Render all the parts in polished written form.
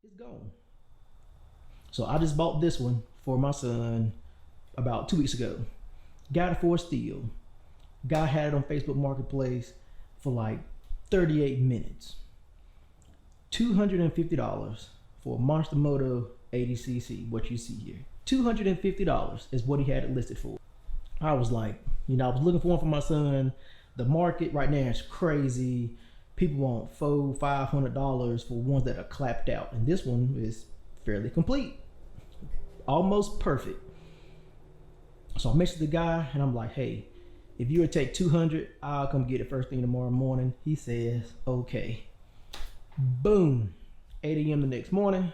it's gone. So I just bought this one for my son about 2 weeks ago. Got it for a steal. Guy had it on Facebook Marketplace for like 38 minutes. $250 for a Monster Moto 80cc, what you see here. $250 is what he had it listed for. I was like, I was looking for one for my son. The market right now is crazy. People want $400–500 for ones that are clapped out, and this one is fairly complete, almost perfect. So I messaged the guy and I'm like, hey, if you would take $200, I'll come get it first thing tomorrow morning. He says, okay. Boom, 8 a.m. the next morning,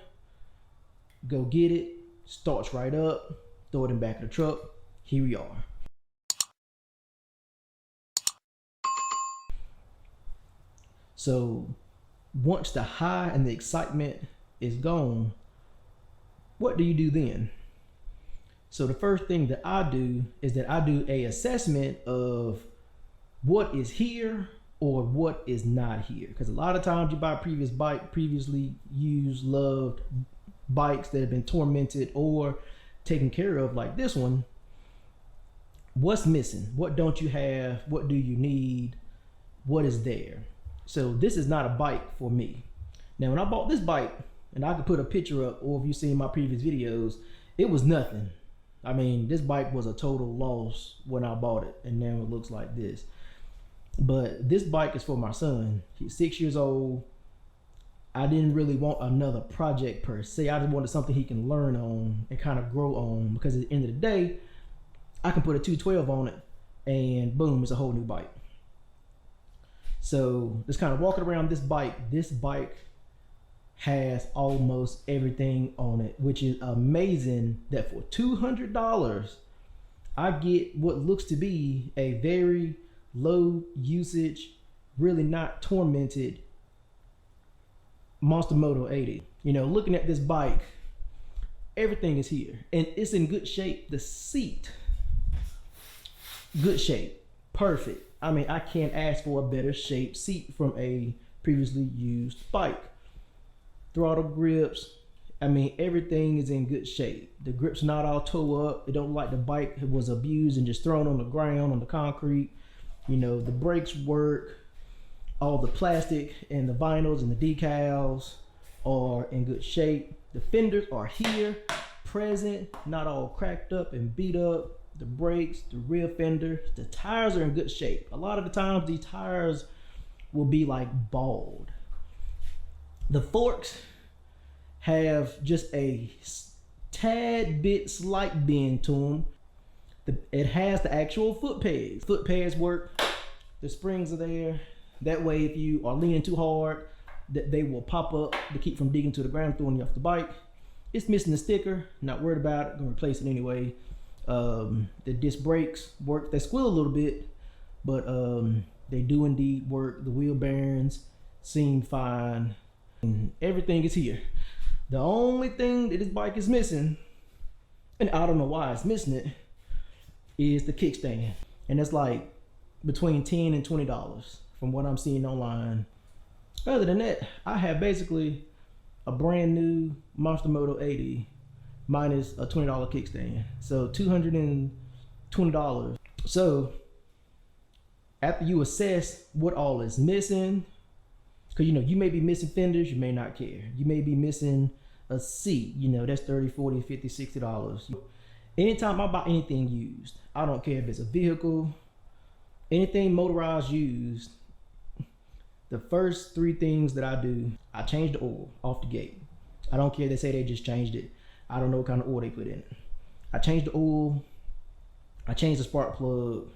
go get it, starts right up, throw it in the back of the truck. Here we are. So once the high and the excitement is gone, what do you do then? So the first thing that I do is that I do a assessment of what is here or what is not here. Because a lot of times you buy previously used, loved bikes that have been tormented or taken care of, like this one. What's missing? What don't you have? What do you need? What is there? So this is not a bike for me. Now, when I bought this bike, and I could put a picture up, or if you've seen my previous videos, it was nothing. I mean, this bike was a total loss when I bought it, and now it looks like this. But this bike is for my son. He's 6 years old. I didn't really want another project per se. I just wanted something he can learn on and kind of grow on, because at the end of the day, I can put a 212 on it and boom, it's a whole new bike. So just kind of walking around this bike has almost everything on it, which is amazing that for $200, I get what looks to be a very low usage, really not tormented Monster Moto 80. Looking at this bike, everything is here and it's in good shape. The seat, good shape, perfect. I mean, I can't ask for a better shaped seat from a previously used bike. Throttle grips, I mean, everything is in good shape. The grip's not all toe up. It don't like the bike was abused and just thrown on the ground, on the concrete. The brakes work. All the plastic and the vinyls and the decals are in good shape. The fenders are here, present, not all cracked up and beat up. The brakes, the rear fender, the tires are in good shape. A lot of the times these tires will be like bald. The forks have just a tad bit slight bend to them. It has the actual foot pads. Foot pads work. The springs are there. That way, if you are leaning too hard, they will pop up to keep from digging to the ground, throwing you off the bike. It's missing the sticker. Not worried about it. Gonna replace it anyway. The disc brakes work. They squeal a little bit, but they do indeed work. The wheel bearings seem fine. And everything is here. The only thing that this bike is missing, and I don't know why it's missing it, is the kickstand. And it's like between $10 and $20 from what I'm seeing online. Other than that, I have basically a brand new Monster Moto 80 minus a $20 kickstand. So $220. So after you assess what all is missing, because you may be missing fenders, you may not care. You may be missing a seat, that's $30, $40, $50, $60. Anytime I buy anything used, I don't care if it's a vehicle, anything motorized used, the first three things that I do, I change the oil off the gate. I don't care if they say they just changed it. I don't know what kind of oil they put in it. I change the oil, I change the spark plug,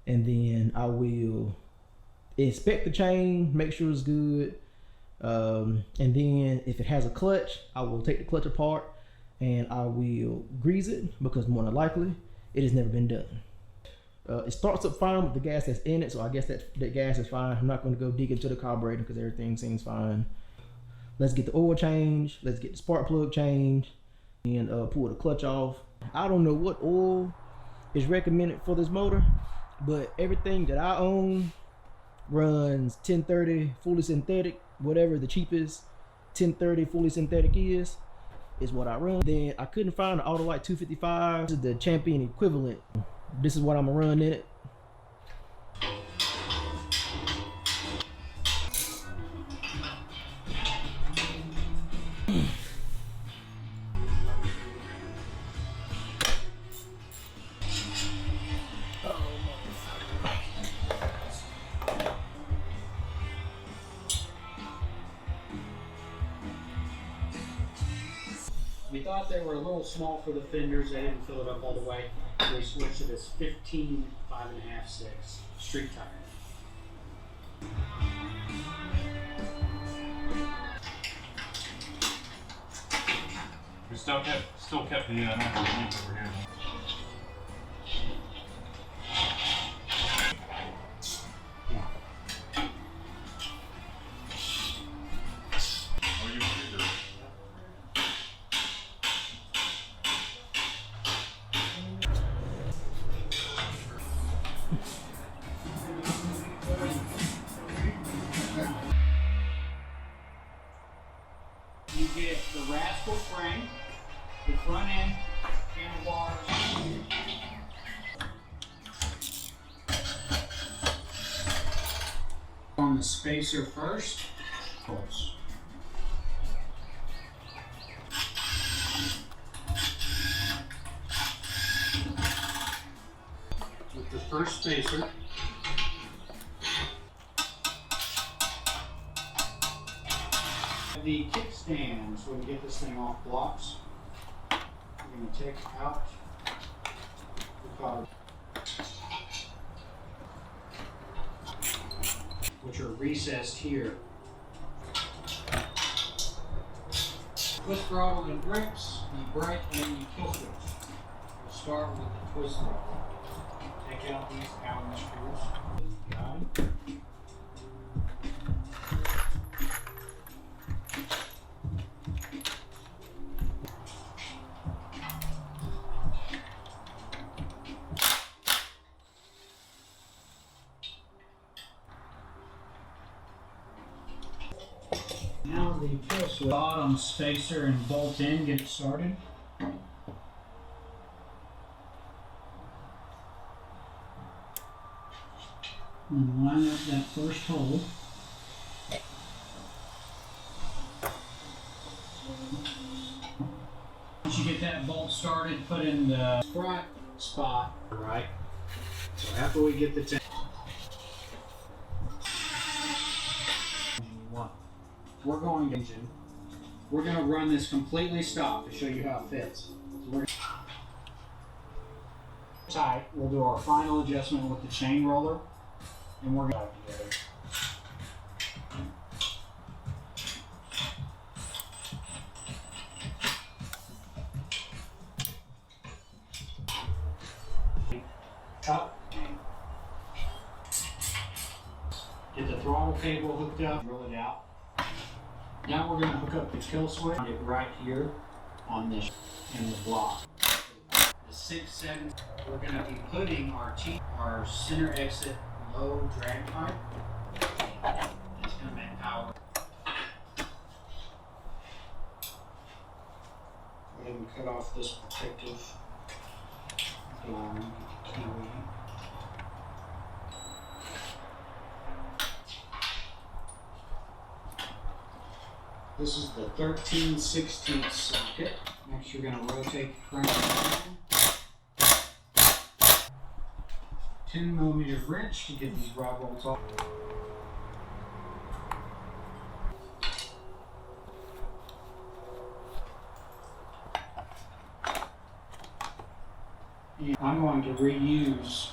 and then I will inspect the chain, make sure it's good. And then if it has a clutch, I will take the clutch apart and I will grease it, because more than likely it has never been done. It starts up fine with the gas that's in it, so I guess that gas is fine. I'm not going to go dig into the carburetor because everything seems fine. Let's get the oil change, let's get the spark plug change, and pull the clutch off. I don't know what oil is recommended for this motor, but everything that I own runs 1030, fully synthetic, whatever the cheapest 1030 fully synthetic is what I run. Then I couldn't find the Autolite 255. This is the Champion equivalent. This is what I'm gonna run in it. We thought they were a little small for the fenders. They didn't fill it up all the way. We switched it as 15 5.5 6 street tire. We still kept the natural length over here. Oh, you want to do it? You get the rascal frame, the front end handlebars. On the spacer first. Close. With the first spacer. The kickstand, so we can get this thing off blocks. We're going to take out the cover, which are recessed here. Twist throttle and brakes, the brake and the kill switch. We'll start with the twist throttle. Take out these Allen screws. Got it. Now the kill switch, bottom spacer and bolt in, get it started. And line up that first hole. Once you get that bolt started, put in the front spot, right? So after we get the tank. We're going to engine. We're going to run this completely stock to show you how it fits. So we're tight. We'll do our final adjustment with the chain roller, and we're going to together. Up. Get the throttle cable hooked up. Roll it out. Now we're going to hook up the kill switch right here on this in the block. The 6-7, we're going to be putting our center exit low drag pipe. It's going to make power. Go ahead and cut off this protective kiwi. This is the 13/16 socket. Next, you're going to rotate the crank around. 10mm wrench to get these rod bolts off. And I'm going to reuse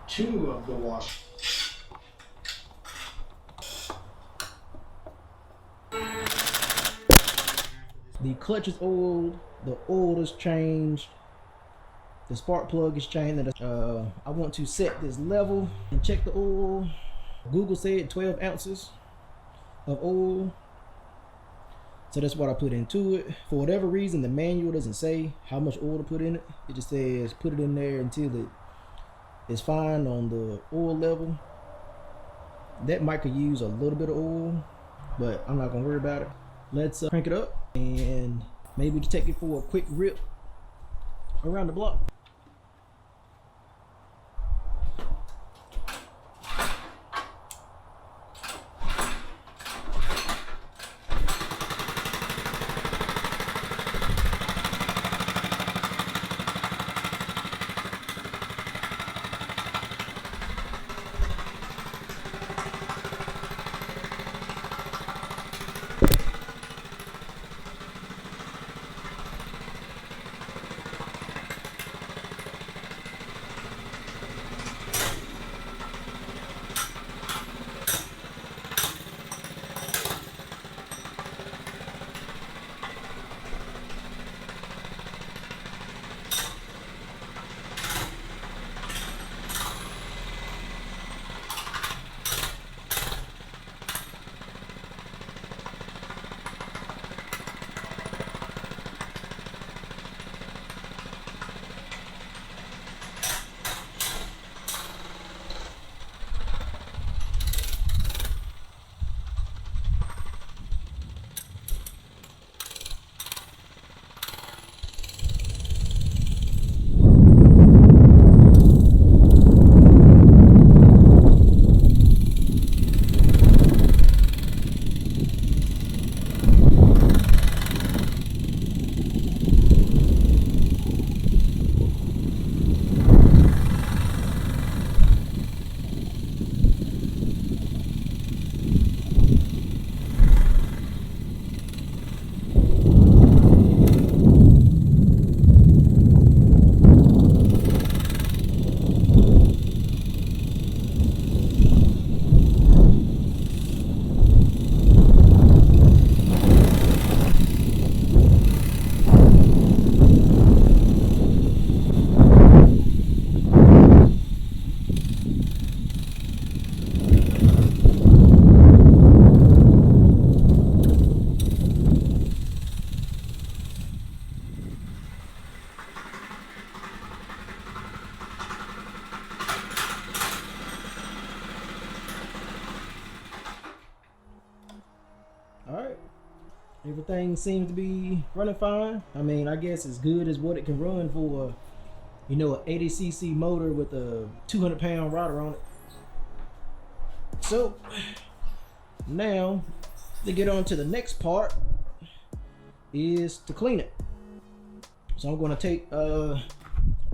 2 of the washers. The clutch is oiled, the oil is changed, the spark plug is changed, and I want to set this level and check the oil. Google said 12 ounces of oil, so that's what I put into it. For whatever reason, the manual doesn't say how much oil to put in it. It just says put it in there until it is fine on the oil level. That might could use a little bit of oil. but I'm not gonna worry about it. Let's crank it up and maybe to take it for a quick rip around the block. Alright, everything seems to be running fine. I mean, I guess as good as what it can run for, you know, an 80cc motor with a 200-pound rotor on it. So, now, to get on to the next part is to clean it. So I'm going to take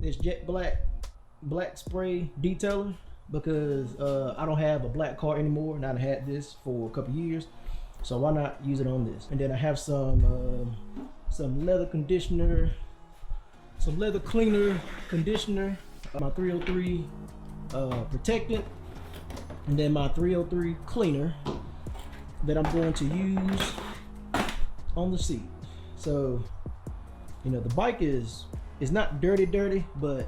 this jet black spray detailer, because I don't have a black car anymore, and I've had this for a couple years. So why not use it on this? And then I have some leather conditioner, some leather cleaner conditioner, my 303 protectant, and then my 303 cleaner that I'm going to use on the seat. So, you know, the bike is not dirty, but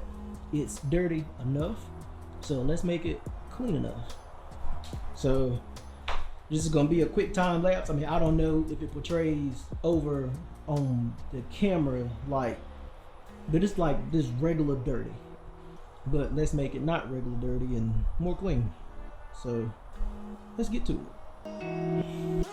it's dirty enough. So let's make it clean enough. So this is gonna be a quick time lapse. I mean, I don't know if it portrays over on the camera like, but it's like this regular dirty. But let's make it not regular dirty and more clean. So let's get to it.